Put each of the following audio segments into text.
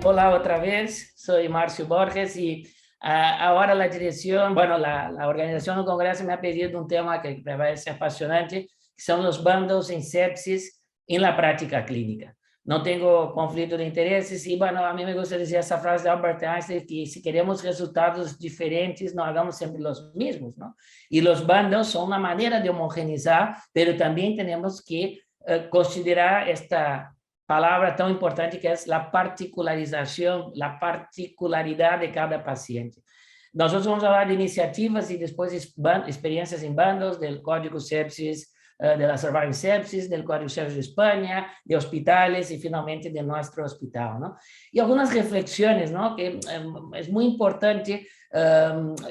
Hola otra vez, soy Marcio Borges y ahora la dirección, bueno, la organización del Congreso me ha pedido un tema que me parece apasionante, que son los bandos en sepsis en la práctica clínica. No tengo conflicto de intereses y, bueno, a mí me gusta decir esa frase de Albert Einstein, que si queremos resultados diferentes, no hagamos siempre los mismos, ¿no? Y los bandos son una manera de homogeneizar, pero también tenemos que considerar esta palabra tan importante que es la particularización, la particularidad de cada paciente. Nosotros vamos a hablar de iniciativas y después experiencias en bandos, del Código Sepsis, de la Surviving Sepsis, del Código Sepsis de España, de hospitales y finalmente de nuestro hospital, ¿no? Y algunas reflexiones, ¿no? Que es muy importante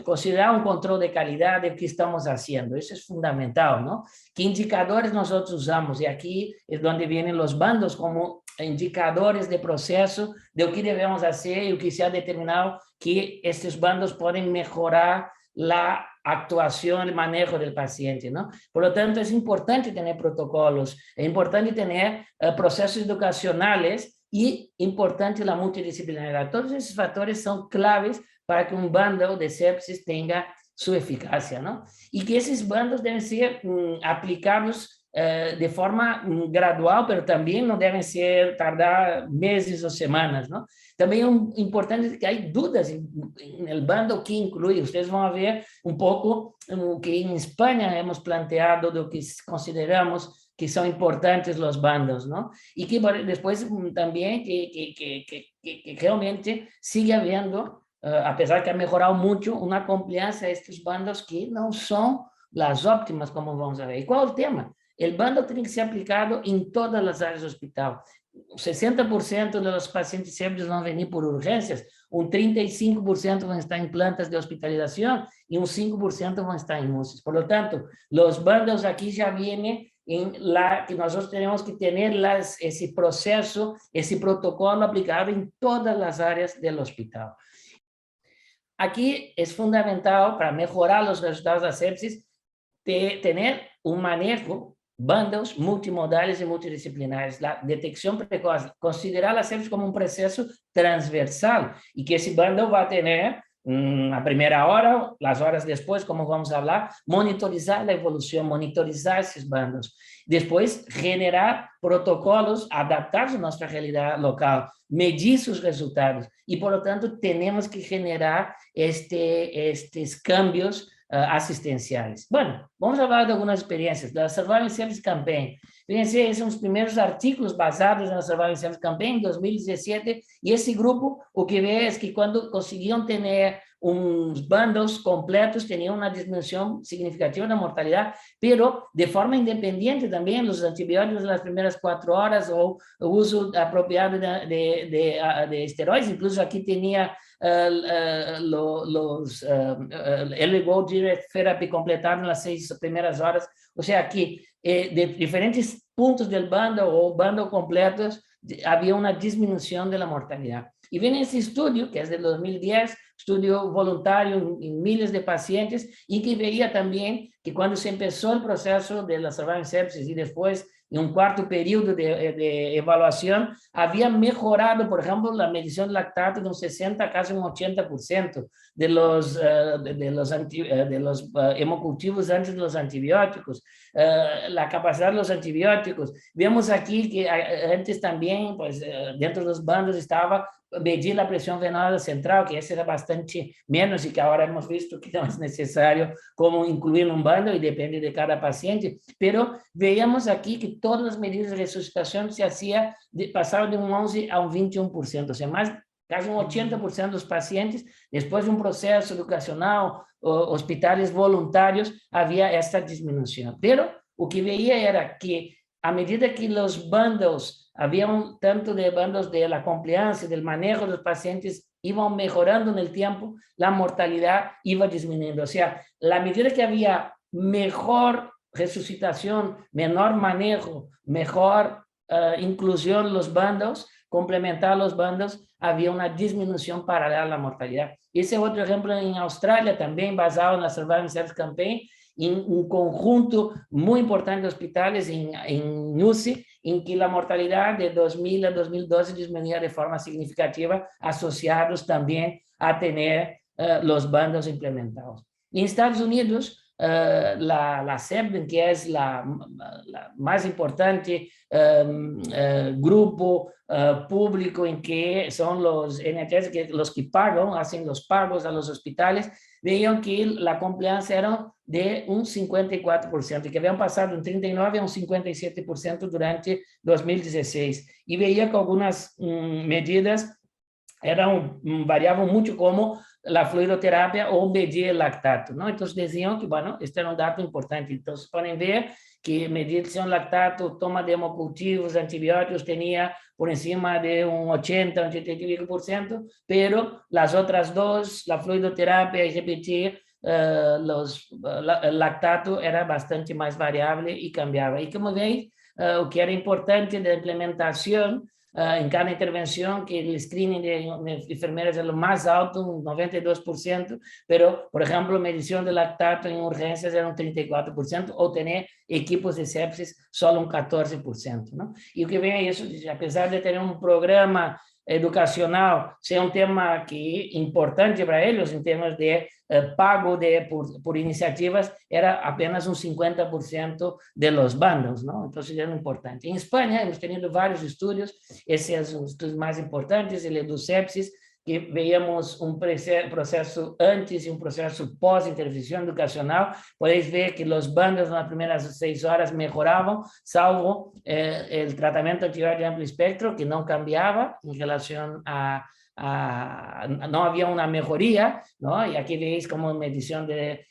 considerar un control de calidad de lo que estamos haciendo. Eso es fundamental, ¿no? ¿Qué indicadores nosotros usamos? Y aquí es donde vienen los bandos como indicadores de proceso de lo que debemos hacer y lo que se ha determinado que estos bandos pueden mejorar la actuación, el manejo del paciente, ¿no? Por lo tanto, es importante tener protocolos, es importante tener procesos educacionales y importante la multidisciplinaridad. Todos esos factores son claves para que un bando de sepsis tenga su eficacia, ¿no? Y que esos bandos deben ser aplicados de forma gradual, pero también no deben tardar meses o semanas, ¿no? También es importante que hay dudas en el bando que incluye. Ustedes van a ver un poco que en España hemos planteado lo que consideramos que son importantes los bandos, ¿no? Y que después también que realmente sigue habiendo, a pesar que ha mejorado mucho, una compliance a estos bandos que no son las óptimas, como vamos a ver. ¿Y cuál es el tema? El bando tiene que ser aplicado en todas las áreas del hospital. 60% de los pacientes sepsis van a venir por urgências, un 35% van a estar en plantas de hospitalización y un 5% van a estar en UCIs. Por lo tanto, los bandos aquí ya vienen en la que nosotros tenemos que tener ese proceso, ese protocolo aplicado en todas las áreas del hospital. Aquí es fundamental para mejorar los resultados de la sepsis tener un manejo bandos multimodales y multidisciplinares, la detección precoz, considerar la sepsis como un proceso transversal y que ese bando va a tener a primera hora, las horas después, como vamos a hablar, monitorizar la evolución, monitorizar esos bandos. Después, generar protocolos adaptados a nuestra realidad local, medir sus resultados y, por lo tanto, tenemos que generar estos cambios asistenciales. Bueno, vamos a hablar de algunas experiencias. La Surviving Sepsis Campaign. Fíjense, son los primeros artículos basados en la Surviving Sepsis Campaign en 2017 y ese grupo, o que ve es que cuando consiguieron tener unos bandos completos, tenían una disminución significativa de mortalidad, pero de forma independiente también los antibióticos en las primeras 4 horas o el uso apropiado de esteroides. Incluso aquí tenía LVO Direct Therapy completado en las 6 primeras horas. O sea que de diferentes puntos del bando o bando completos había una disminución de la mortalidad. Y viene ese estudio, que es del 2010, estudio voluntario en miles de pacientes, y que veía también que cuando se empezó el proceso de la Surviving Sepsis y después en un cuarto periodo de evaluación, había mejorado, por ejemplo, la medición de lactato de un 60% casi un 80% de los hemocultivos antes de los antibióticos, la capacidad de los antibióticos. Vemos aquí que antes también, pues, dentro de los bandos estaba medir la presión venosa central, que ese era bastante menos y que ahora hemos visto que no es necesario como incluir un bando y depende de cada paciente, pero veíamos aquí que todas las medidas de resucitación se hacía, pasaron de un 11 a un 21%, o sea, casi un 80% de los pacientes, después de un proceso educacional, hospitales voluntarios, había esta disminución. Pero lo que veía era que a medida que los bandos, había un tanto de bandos de la compliance, del manejo de los pacientes, iban mejorando en el tiempo, la mortalidad iba disminuyendo. O sea, la medida que había mejor resucitación, menor manejo, mejor inclusión en los bandos, complementar los bandos, había una disminución paralela a la mortalidad. Ese otro ejemplo en Australia, también basado en la Survival Service Campaign, en un conjunto muy importante de hospitales en UCI, en que la mortalidad de 2000 a 2012 disminuía de forma significativa, asociados también a tener los bandos implementados. En Estados Unidos, la SEPDEN, que es la más importante grupo público en que son los NHS, los que pagan, hacen los pagos a los hospitales, veían que la compliance era de un 54%, que habían pasado de un 39% a un 57% durante 2016. Y veía que algunas medidas variavam muito, como a fluidoterapia ou medir o lactato, não? Então, diziam que, bueno, este era um dado importante. Então, vocês podem ver que medição lactato, toma de hemocultivos, antibióticos, tinha por cima de um 80, 85%, pero as outras duas, a fluidoterapia e repetir, lactato era bastante mais variável e cambiava. E como veis, o que era importante da implementação, en cada intervención, que el screening de enfermeras es lo más alto, un 92%, pero, por ejemplo, medición de lactato en urgencias era un 34%, o tener equipos de sepsis solo un 14%, ¿no? Y lo que ve eso, a pesar de tener un programa educacional, ser un tema que importante para ellos en términos de pago por iniciativas, era apenas un 50% de los bandos, ¿no? Entonces era importante. En España hemos tenido varios estudios, ese es los estudios más importantes, el EduSepsis, que veíamos un proceso antes y un proceso pós-intervención educacional. Podéis ver que los bandos en las primeras 6 horas mejoraban, salvo el tratamiento antiviral de amplio espectro, que no cambiaba en relación no había una mejoría, ¿no? Y aquí veis como medición de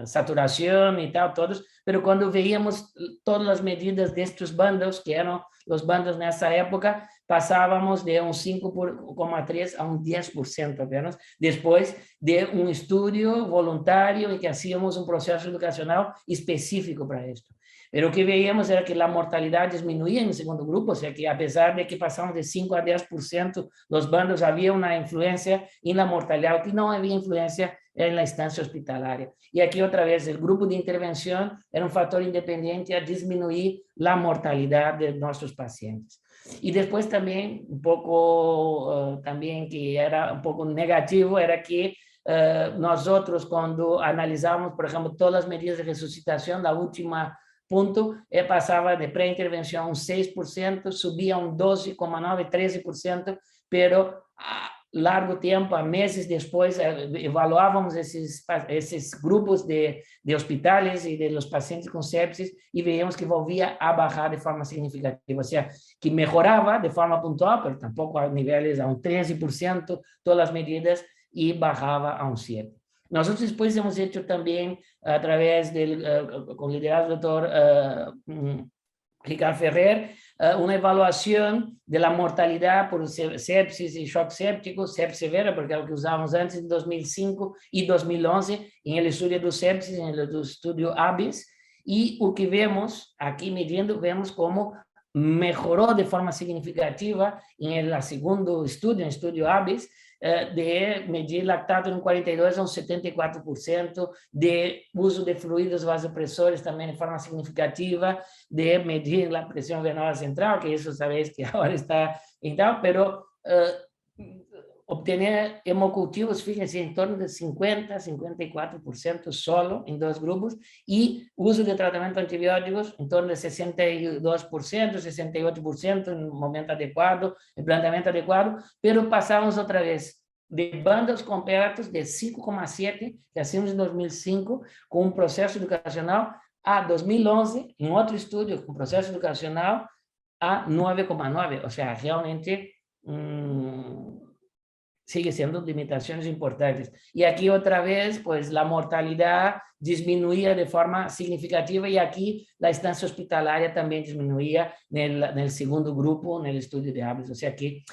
saturación y tal, todos, pero cuando veíamos todas las medidas de estos bandos, que eran los bandos en esa época, pasábamos de un 5,3 a un 10% apenas, después de un estudio voluntario en que hacíamos un proceso educacional específico para esto. Pero lo que veíamos era que la mortalidad disminuía en el segundo grupo, o sea que a pesar de que pasamos de 5 a 10%, los bandos había una influencia en la mortalidad, que no había influencia en la instancia hospitalaria. Y aquí otra vez el grupo de intervención era un factor independiente a disminuir la mortalidad de nuestros pacientes. Y después también, un poco, también que era un poco negativo, era que nosotros cuando analizamos, por ejemplo, todas las medidas de resucitación, la última punto, pasaba de pré-intervención un 6%, subía un 12,9%, 13%, pero a largo tiempo, a meses después, evaluábamos esses grupos de hospitales y de los pacientes con sepsis y veíamos que volvía a bajar de forma significativa, o sea, que mejoraba de forma puntual, pero tampoco a niveles a un 13%, todas las medidas, y bajaba a un 7%. Nosotros después hemos hecho también, a través con liderazgo del doctor Ricardo Ferrer, una evaluación de la mortalidad por sepsis y shock séptico, sepsis severa, porque es lo que usábamos antes en 2005 y 2011, en el estudio de sepsis, en el estudio ABIS, y lo que vemos aquí midiendo, vemos cómo mejoró de forma significativa en el segundo estudio, en el estudio ABIS, de medir lactato en 42 a un 74%, de uso de fluidos vasopresores también de forma significativa, de medir la presión venosa central, que eso sabéis que ahora está en tal, pero obtener hemocultivos, fíjense, en torno de 50, 54% solo en 2 grupos, y uso de tratamiento antibióticos en torno de 62%, 68% en un momento adecuado, el planteamiento adecuado, pero pasamos otra vez de bandos completos de 5,7, que hacíamos en 2005, con un proceso educacional, a 2011, en otro estudio con proceso educacional, a 9,9, o sea, realmente sigue siendo limitaciones importantes. Y aquí otra vez, pues la mortalidad disminuía de forma significativa y aquí la estancia hospitalaria también disminuía en el segundo grupo, en el estudio de ABIS. O sea que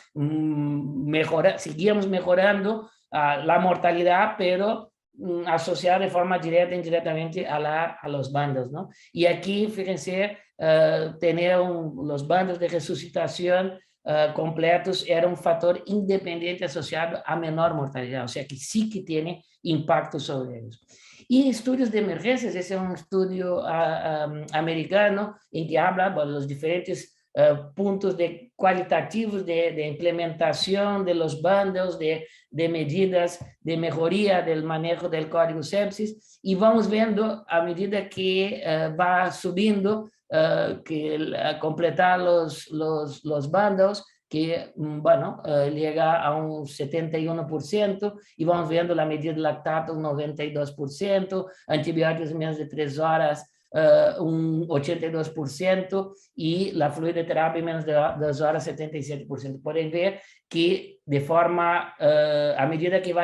seguíamos mejorando la mortalidad, pero asociado de forma directa e indirectamente a los bandos, ¿no? Y aquí, fíjense, tener los bandos de resucitación completos era un factor independiente asociado a menor mortalidad, o sea que sí que tiene impacto sobre ellos. Y estudios de emergencias, ese es un estudio americano en que habla de los diferentes puntos cualitativos de implementación de los bandos, de medidas de mejoría del manejo del código sepsis, y vamos viendo a medida que va subiendo, completar los bandos, que, bueno, llega a un 71%, y vamos viendo la medida de lactato un 92%, antibióticos en menos de 3 horas, un 82%, y la fluidoterapia en menos de 2 horas, 77%. Pueden ver que de forma, a medida que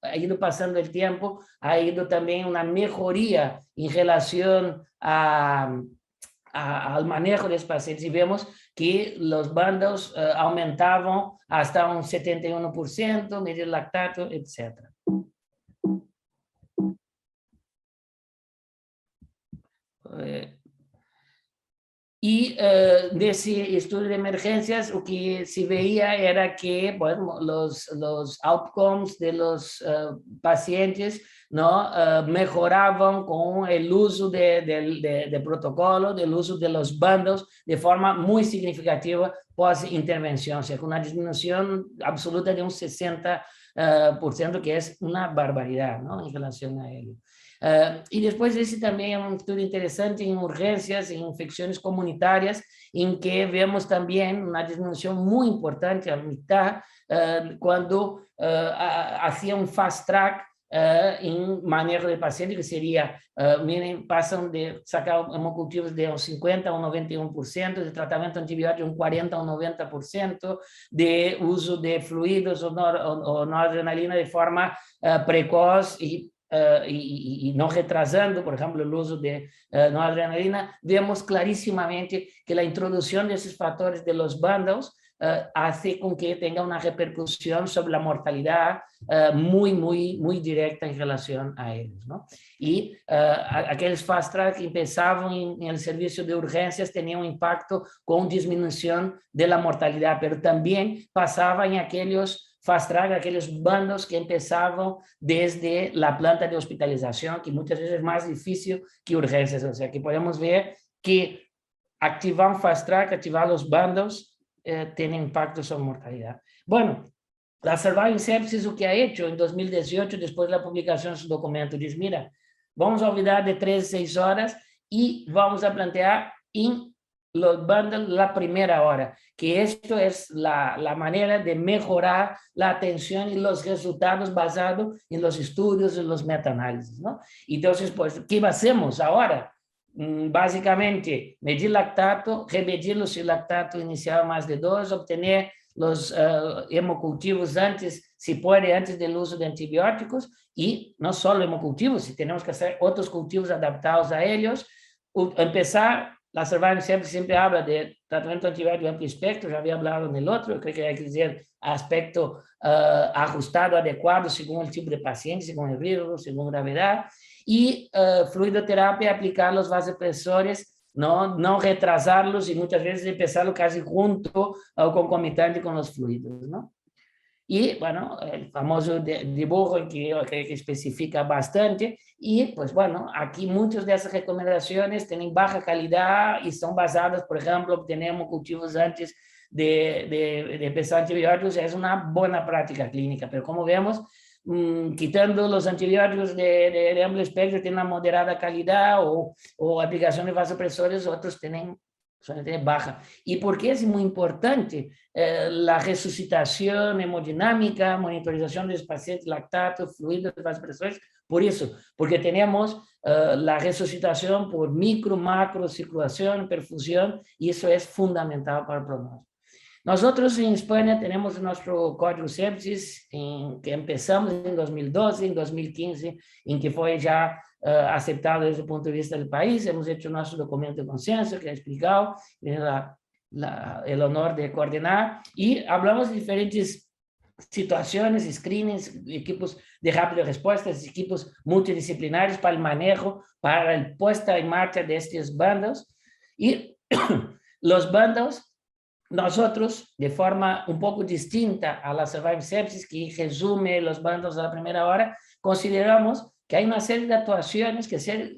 ha ido pasando el tiempo, ha ido también una mejoría en relación al manejo de los pacientes, y vemos que los bandos aumentaban hasta un 71%, medida de lactato, etc. Y de ese estudio de emergencias, lo que se veía era que, bueno, los outcomes de los pacientes, ¿no? Mejoraban con el uso de protocolo, del uso de los bandos, de forma muy significativa pos-intervención, o sea, con una disminución absoluta de un 60%, que es una barbaridad, ¿no? En relación a ello. Y después ese también es un estudio interesante en urgencias, en infecciones comunitarias, en que vemos también una disminución muy importante a mitad cuando hacía un fast track en manejo de paciente, que sería, miren, pasan de sacar hemocultivos de un 50 a un 91%, de tratamento antibiótico un 40 a un 90%, de uso de fluidos o noradrenalina de forma precoz y no retrasando, por ejemplo, el uso de noradrenalina, vemos clarísimamente que la introducción de esos factores de los bandos hace con que tenga una repercusión sobre la mortalidad muy directa en relación a ellos, ¿no? Y aquellos fast track que empezaban en el servicio de urgencias tenían un impacto con disminución de la mortalidad, pero también pasaba en aquellos fast track, aquellos bandos que empezaban desde la planta de hospitalización, que muchas veces es más difícil que urgencias. O sea, que podemos ver que activar un fast track, activar los bandos, tiene impacto sobre mortalidad. Bueno, la Surviving Sepsis, lo que ha hecho en 2018, después de la publicación de su documento, dice, mira, vamos a olvidar de 3 a 6 horas y vamos a plantear en los bundles la primera hora, que esto es la manera de mejorar la atención y los resultados basados en los estudios y los metaanálisis, ¿no? Entonces, pues, ¿qué hacemos ahora? Básicamente, medir lactato, remedirlo si el lactato iniciaba más de 2, obtener los hemocultivos antes, si puede, antes del uso de antibióticos, y no solo hemocultivos, si tenemos que hacer otros cultivos adaptados a ellos, empezar. La Surviving Sepsis siempre habla de tratamiento antibiótico amplio espectro, ya había hablado en el otro, creo que hay que decir aspecto ajustado, adecuado, según el tipo de paciente, según el riesgo, según gravedad, y fluidoterapia, aplicar los vasopresores, no retrasarlos y muchas veces empezarlo casi junto o concomitante con los fluidos, ¿no? Y, bueno, el famoso dibujo que especifica bastante. Y, pues, bueno, aquí muchas de esas recomendaciones tienen baja calidad y son basadas, por ejemplo, tenemos cultivos antes de empezar antibióticos, es una buena práctica clínica, pero como vemos, quitando los antibióticos de amplio espectro, tienen una moderada calidad, o aplicación de vasopresores, otros tienen solamente baja. ¿Y por qué es muy importante la resucitación hemodinámica, monitorización de los pacientes, lactato, fluidos, vasopresores? Por eso, porque tenemos la resucitación por micro, macro, circulación, perfusión, y eso es fundamental para el pronóstico. Nosotros en España tenemos nuestro código sepsis, que empezamos en 2012, en 2015, en que fue ya aceptado desde el punto de vista del país. Hemos hecho nuestro documento de consenso, que he explicado, el honor de coordinar, y hablamos de diferentes situaciones, screenings, equipos de rápida respuesta, equipos multidisciplinares para el manejo, para el puesta en marcha de estos bandos. Y los bandos, nosotros, de forma un poco distinta a la Survive Sepsis, que resume los bandos a la primera hora, consideramos que hay una serie de actuaciones,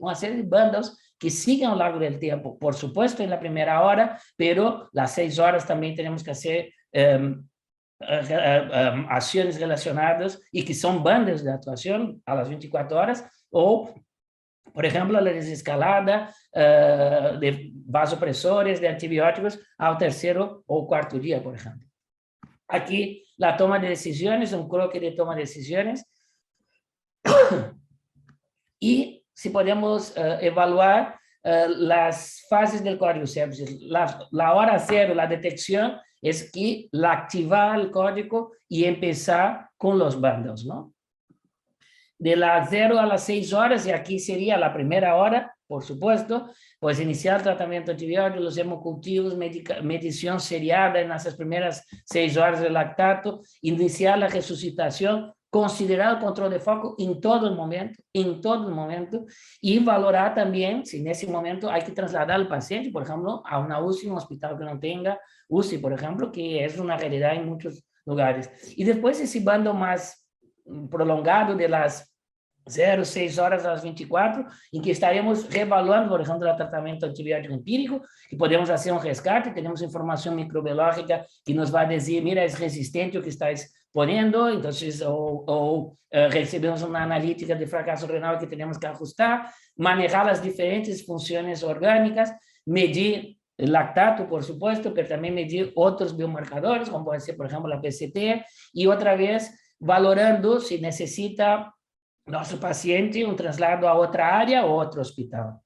una serie de bandos que siguen a lo largo del tiempo. Por supuesto, en la primera hora, pero las 6 horas también tenemos que hacer acciones relacionadas y que son bandas de actuación a las 24 horas, o, por ejemplo, la desescalada de vasopresores, de antibióticos al tercero o cuarto día, por ejemplo. Aquí la toma de decisiones, un croquis de toma de decisiones, y si podemos evaluar las fases del código sepsis. La hora cero, la detección, es que la activar el código y empezar con los bandos, ¿no? De las 0 a las 6 horas, y aquí sería la primera hora, por supuesto, pues iniciar el tratamiento antibiótico, los hemocultivos, medición seriada en esas primeras 6 horas de lactato, iniciar la resucitación, considerar el control de foco en todo el momento, y valorar también si en ese momento hay que trasladar al paciente, por ejemplo, a una UCI, un hospital que no tenga UCI, por ejemplo, que es una realidad en muchos lugares. Y después ese bando más prolongado de las 0, 6 horas a las 24, em que estaremos reevaluando, por exemplo, o tratamento antibiótico empírico, e podemos fazer um resgate, temos informação microbiológica que nos vai dizer, mira, é resistente o que estás poniendo, então, recebemos uma analítica de fracasso renal que temos que ajustar, manejar as diferentes funções orgânicas, medir lactato, por supuesto, pero também medir outros biomarcadores, como pode ser, por exemplo, a PCT, e outra vez, valorando se necessita nosso paciente um traslado a outra área ou outro hospital.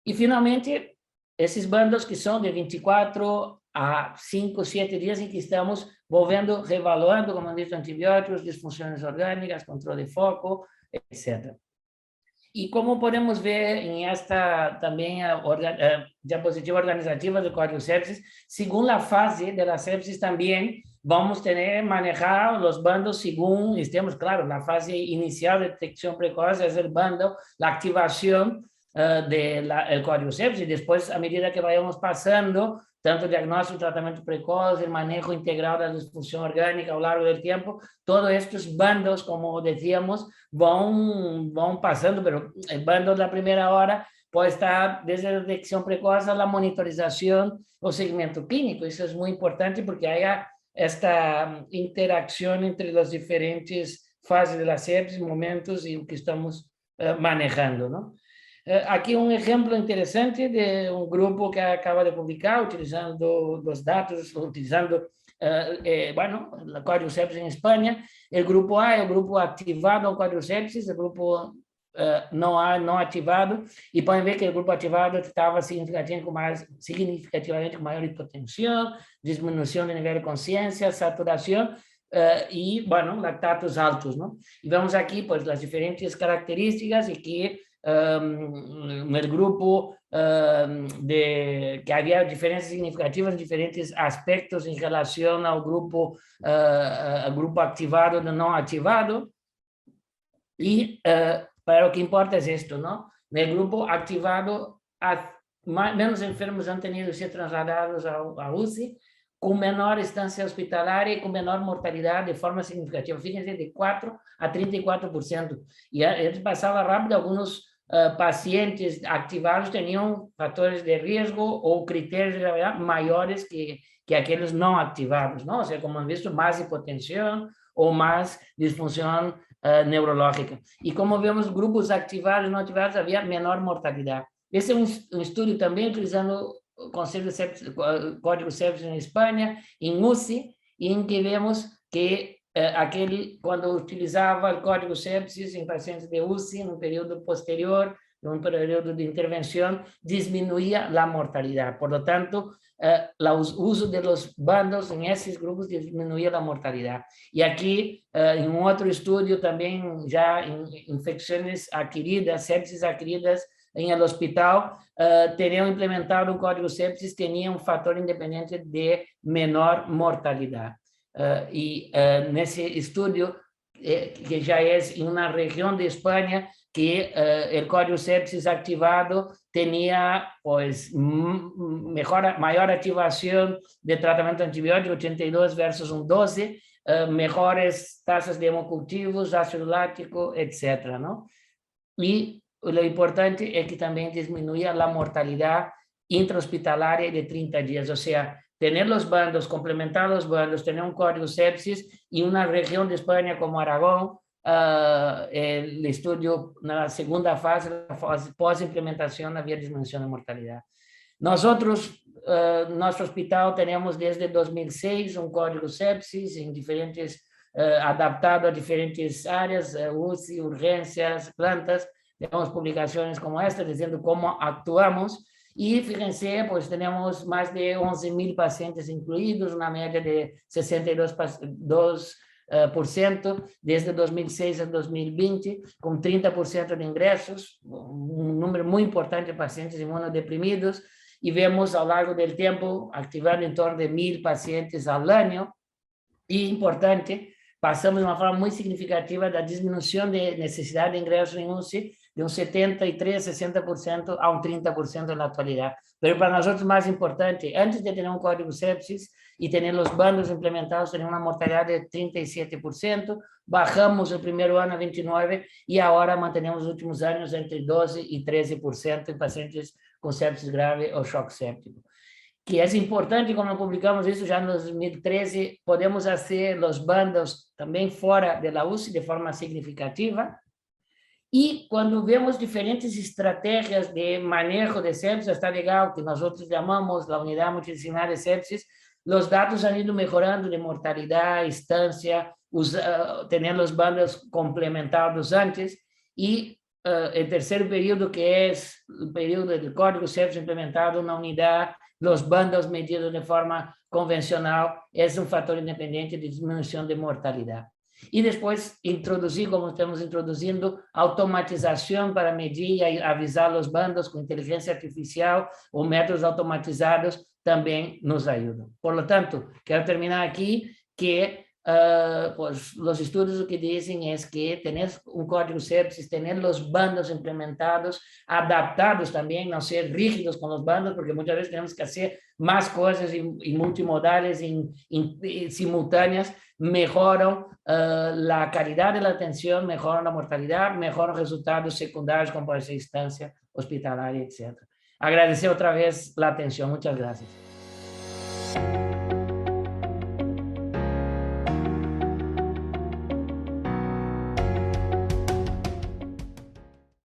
E, finalmente, esses bandos que são de 24 a 5, 7 dias em que estamos volvendo, revaluando, como disse, antibióticos, disfunções orgânicas, controle de foco, etc. E como podemos ver em esta também diapositiva organizativa do Código Sepsis, segundo a fase da sepsis também vamos ter manejar os bandos según estemos, claro, na fase inicial de detecção precoce, é o bando, a ativação do Código Sepsis, e depois, à medida que vayamos passando, tanto o diagnóstico, tratamento precoce, o manejo integral da disfunção orgânica ao longo do tempo, todos estes bandos, como decíamos, vão passando, mas o bando da primeira hora pode estar desde a detecção precoce à monitorização, o segmento clínico. Isso é muito importante porque há esta interação entre as diferentes fases da sepsis, momentos e o que estamos manejando, não? Aqui um exemplo interessante de um grupo que acaba de publicar, utilizando os dados, utilizando, bueno, o Código Sepsis em Espanha. O grupo A é o grupo ativado ao Código Sepsis, o grupo não ativado, e podem ver que o grupo ativado estava significativamente com maior hipotensão, diminuição do nível de consciência, saturação, e, bueno, lactatos altos, não? E vemos aqui, pues, as diferentes características e que el grupo que había diferencias significativas en diferentes aspectos en relación al grupo activado y no activado. Y para lo que importa es esto, ¿no? En el grupo activado, menos enfermos han tenido que ser trasladados a UCI, com menor estancia hospitalar e com menor mortalidade de forma significativa. Fíjense, de 4 a 34%. E eles passavam rápido, alguns pacientes activados tinham fatores de risco ou critérios de gravidade maiores que aqueles não ativados, não? Ou seja, como han visto, mais hipotensão ou mais disfunção neurológica. E como vemos, grupos ativados e não ativados, havia menor mortalidade. Esse é um estudo também utilizando o Conselho de Sepsis, Código Sepsis em Espanha, em UCI, em que vemos que quando utilizava o Código Sepsis em pacientes de UCI, no período posterior, num período de intervenção, diminuía a mortalidade. Por lo tanto, o uso de los bandos em esses grupos diminuía a mortalidade. E aqui, em outro estudo também, já em infecções adquiridas, sepsis adquiridas, em el hospital, teriam implementado um código sepsis, tinha um fator independente de menor mortalidade. y en ese estudio, que ya es en una región de España, que el código sepsis activado tenía pues mayor activación de tratamiento antibiótico, 82 versus un 12, mejores tasas de hemocultivos, ácido láctico, etcétera, ¿no? Y lo importante es que también disminuía la mortalidad intrahospitalaria de 30 días, o sea, tener los bandos, complementar los bandos, tener un código sepsis y una región de España como Aragón, el estudio en la segunda fase, la fase pós-implementación, había disminución de mortalidad. Nosotros, nuestro hospital, tenemos desde 2006 un código sepsis en diferentes, adaptado a diferentes áreas, UCI, urgencias, plantas. Tenemos publicaciones como esta diciendo cómo actuamos. Y fíjense, pues tenemos más de 11.000 pacientes incluidos, una media de 62% desde 2006 a 2020, con 30% de ingresos, un número muy importante de pacientes inmunodeprimidos, y vemos a lo largo del tiempo activando en torno de 1.000 pacientes al año. Y importante, pasamos de uma forma muito significativa da diminuição de necessidade de ingresso em UCI de um 73%, 60% a um 30% na atualidade. Mas para nós, o mais importante, antes de ter um código sepsis e ter os bandos implementados, ter uma mortalidade de 37%, bajamos o primeiro ano a 29% e agora mantemos os últimos anos entre 12% e 13% em pacientes com sepsis grave ou choque séptico. Que é importante, como publicamos isso já em 2013, podemos fazer os bandos também fora da UCI de forma significativa. E quando vemos diferentes estratégias de manejo de sepsis, está legal que nós outros chamamos a unidade multidisciplinar de sepsis, os dados han ido melhorando de mortalidade, instância, tendo os bandos complementados antes, e o terceiro período, que é o período do código sepsis implementado na unidade, os bandos medidos de forma convencional, é um fator independente de diminuição de mortalidade. E depois introduzir, como estamos introduzindo, automatização para medir e avisar os bandos com inteligência artificial ou métodos automatizados também nos ajudam. Por lo tanto, quero terminar aqui que pues los estudios lo que dicen es que tener un código sepsis, tener los bandos implementados, adaptados también, no ser rígidos con los bandos, porque muchas veces tenemos que hacer más cosas y multimodales simultáneas, mejoran la calidad de la atención, mejoran la mortalidad, mejoran resultados secundarios como puede ser instancia hospitalaria, etc. Agradecer otra vez la atención. Muchas gracias.